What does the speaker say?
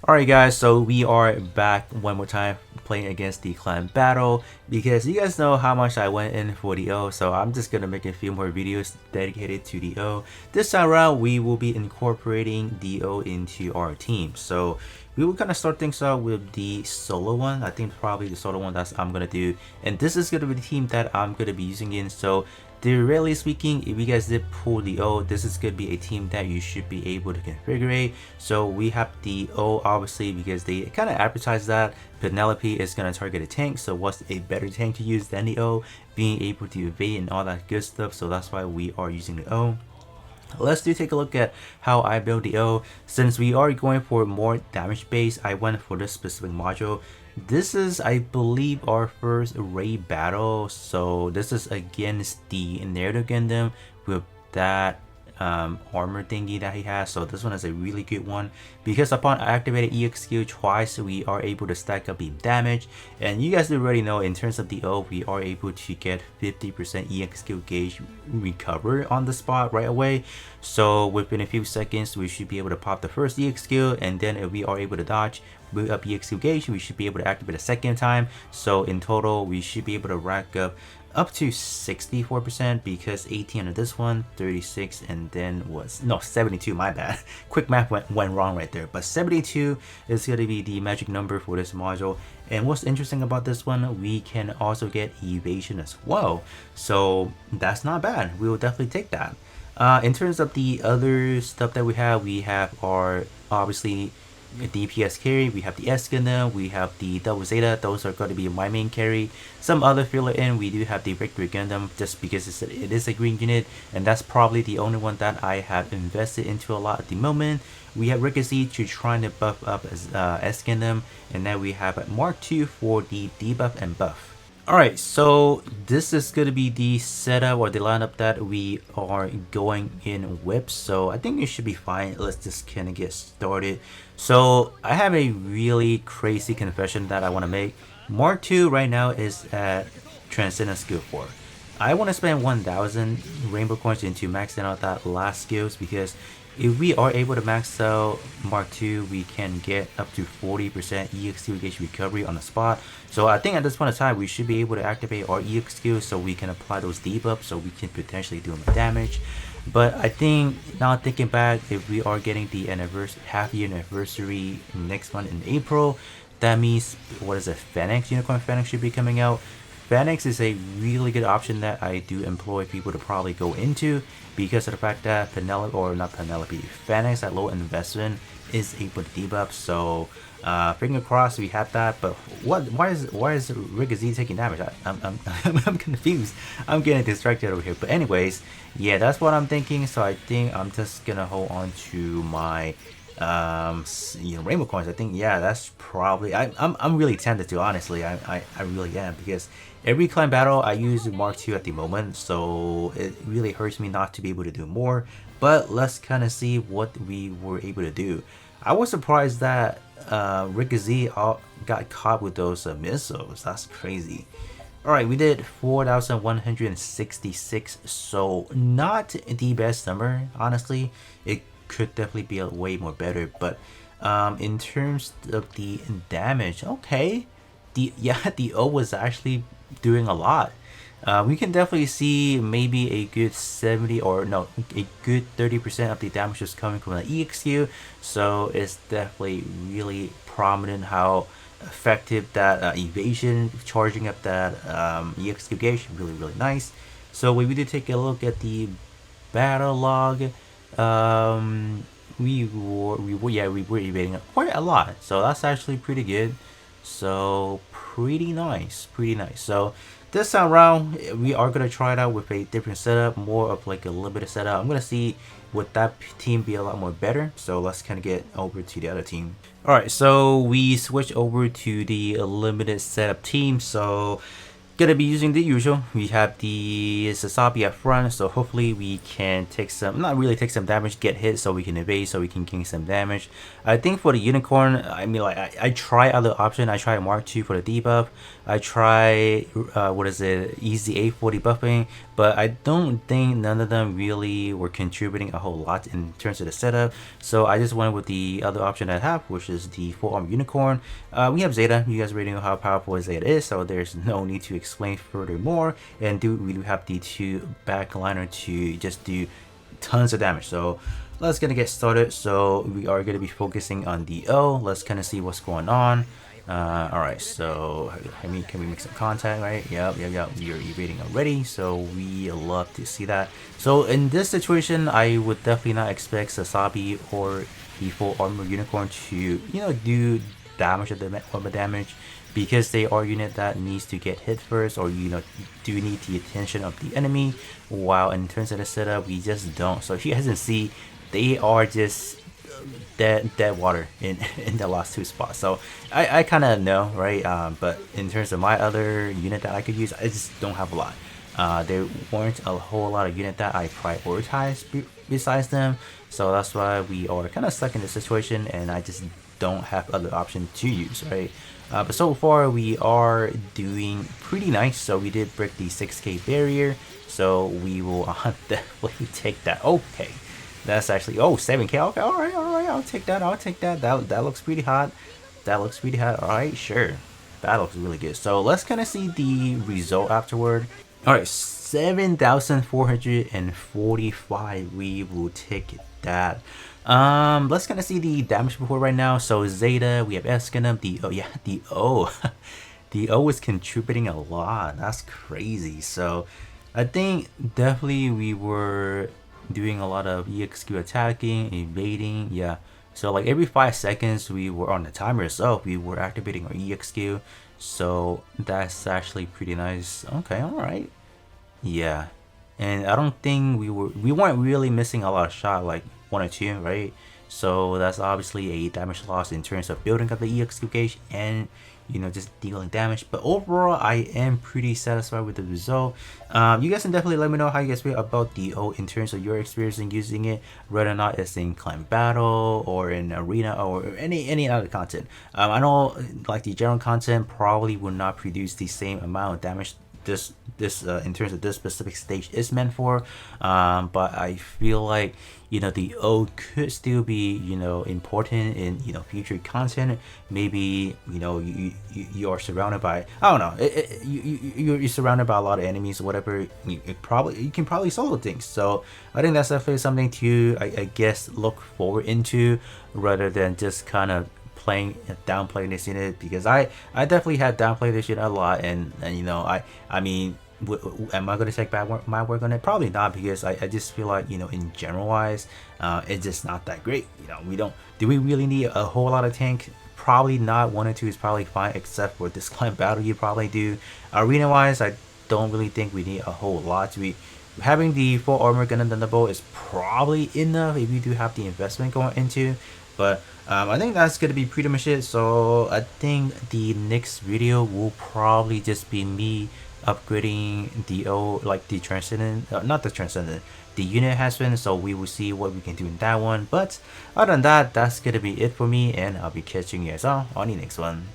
Alright guys, so we are back one more time playing against the clan battle because you guys know how much I went in for the O, so I'm just gonna make a few more videos dedicated to the O. This time around we will be incorporating the O into our team. So we will kind of start things out with the solo one. I think probably the solo one that I'm gonna do, and this is gonna be the team that I'm gonna be using in. So theoretically speaking, if you guys did pull the O, this is going to be a team that you should be able to configure. So we have the O obviously because they kind of advertise that Penelope is going to target a tank. So what's a better tank to use than the O? Being able to evade and all that good stuff. So that's why we are using the O. Let's take a look at how I build the O. Since we are going for more damage base, I went for this specific module. This is, I believe, our first raid battle. So this is against the narrative Gundam with that armor thingy that he has. So this one is a really good one because upon activating EXQ twice, we are able to stack up the damage. And you guys already know in terms of the O, we are able to get 50% EXQ gauge recover on the spot right away. So within a few seconds, we should be able to pop the first EXQ, and then if we are able to dodge, build up EXQ gauge, we should be able to activate a second time. So in total, we should be able to rack up to 64% because 18 on this one, 36, and then was no 72, my bad. Quick math went wrong right there, but 72 is going to be the magic number for this module. And what's interesting about this one, we can also get evasion as well, so that's not bad. We will definitely take that. In terms of the other stuff that we have our obviously DPS carry, we have the S Gundam, we have the Double Zeta. Those are going to be my main carry. Some other filler in, we do have the Victory Gundam just because it is a green unit, and that's probably the only one that I have invested into a lot at the moment. We have Ricochet to trying to buff up as S Gundam, and then we have Mark II for the debuff and buff. Alright, so this is going to be the setup or the lineup that we are going in with. So I think it should be fine. Let's just kind of get started. So I have a really crazy confession that I want to make. Mark II right now is at Transcendent Skill 4. I want to spend 1000 rainbow coins into maxing out that last skills because if we are able to max out Mark II, we can get up to 40% EXQ gauge recovery on the spot. So I think at this point in time, we should be able to activate our EXQ so we can apply those debuffs so we can potentially do more damage. But I think now thinking back, if we are getting the half-year anniversary next month in April, that means, what is it, Phoenix, Unicorn Phoenix should be coming out. Phoenix is a really good option that I do employ people to probably go into because of the fact that Penelope, or not Penelope, Phoenix at low investment is able to debuff. So finger crossed we have that. But why is Ricochet taking damage? I'm confused. I'm getting distracted over here. But anyways, yeah, that's what I'm thinking. So I think I'm just gonna hold on to my rainbow coins. I think, yeah, that's probably, I'm really tempted to, honestly. I really am, because every clan battle I use Mark II at the moment, so it really hurts me not to be able to do more. But let's kind of see what we were able to do. I was surprised that Ricochet got caught with those missiles. That's crazy. Alright, we did 4,166, so not the best number, honestly. It could definitely be a way more better, but in terms of the damage, okay, the O was actually doing a lot. We can definitely see maybe a good 70 or no, a good 30% of the damage is coming from the EXQ, so it's definitely really prominent how effective that evasion, charging up that EXQ gauge, really nice. So we did take a look at the battle log. We were evading quite a lot, so that's actually pretty good. So pretty nice. So this time around, we are gonna try it out with a different setup, more of like a limited setup. I'm gonna see would that team be a lot more better. So let's kind of get over to the other team. All right, so we switch over to the limited setup team. So gonna be using the usual. We have the Sasabi up front, so hopefully we can take some, not really take some damage, get hit so we can evade, so we can gain some damage. I think for the Unicorn, I mean, like I try other option. I try Mark II for the debuff. I try what is it, easy A for the buffing, but I don't think none of them really were contributing a whole lot in terms of the setup. So I just went with the other option I have, which is the full armor unicorn. We have Zeta. You guys already know how powerful Zeta is, so there's no need to explain furthermore. And we do have the 2 backliner to just do tons of damage. So let's gonna get started. So we are gonna be focusing on the O. Let's kind of see what's going on. All right, so can we make some contact, right? Yep. You're evading already, so we love to see that. So in this situation, I would definitely not expect Sasabi or the full armor unicorn to do damage or damage, because they are unit that needs to get hit first, or do need the attention of the enemy. While in terms of the setup, we just don't. So if you guys can see, they are just dead water in the last 2 spots. So I kind of know, right? But in terms of my other unit that I could use, I just don't have a lot. There weren't a whole lot of unit that I prioritized besides them, so that's why we are kind of stuck in this situation, and I just don't have other option to use, right? But so far we are doing pretty nice. So we did break the 6k barrier, so we will definitely take that. Okay, that's actually 7k. Okay, all right, I'll take that. That looks pretty hot. All right, sure, that looks really good. So let's kind of see the result afterward. All right, 7,445. We will take that. Let's kind of see the damage before right now. So Zeta, we have S Gundam, the O the O is contributing a lot. That's crazy. So I think definitely we were doing a lot of EXQ attacking, evading. Yeah, so like every 5 seconds we were on the timer itself, we were activating our EXQ. So that's actually pretty nice. Okay, all right. Yeah, and I don't think we weren't really missing a lot of shot, like 1 or 2, right? So that's obviously a damage loss in terms of building up the EXQ gauge and just dealing damage. But overall, I am pretty satisfied with the result. You guys can definitely let me know how you guys feel about the O in terms of your experience in using it, whether or not it's in clan battle or in arena or any other content. I know like the general content probably will not produce the same amount of damage this in terms of this specific stage is meant for, but I feel like the O could still be important in future content. Maybe you are surrounded by, I don't know, you're surrounded by a lot of enemies or whatever. You can probably solo things. So I think that's definitely something to I guess look forward into, rather than just kind of downplaying this unit, because I definitely had downplayed this unit a lot, and I mean, am I gonna take back my work on it? Probably not, because I just feel like in general wise, it's just not that great. Do we really need a whole lot of tank? Probably not. 1 or 2 is probably fine, except for this clan battle you probably do. Arena wise, I don't really think we need a whole lot. Having the full armor Gundam Thunderbolt is probably enough if you do have the investment going into. But I think that's gonna be pretty much it. So I think the next video will probably just be me upgrading the like the transcendent, not the transcendent, the unit has been. So we will see what we can do in that one. But other than that, that's gonna be it for me, and I'll be catching you guys all on the next one.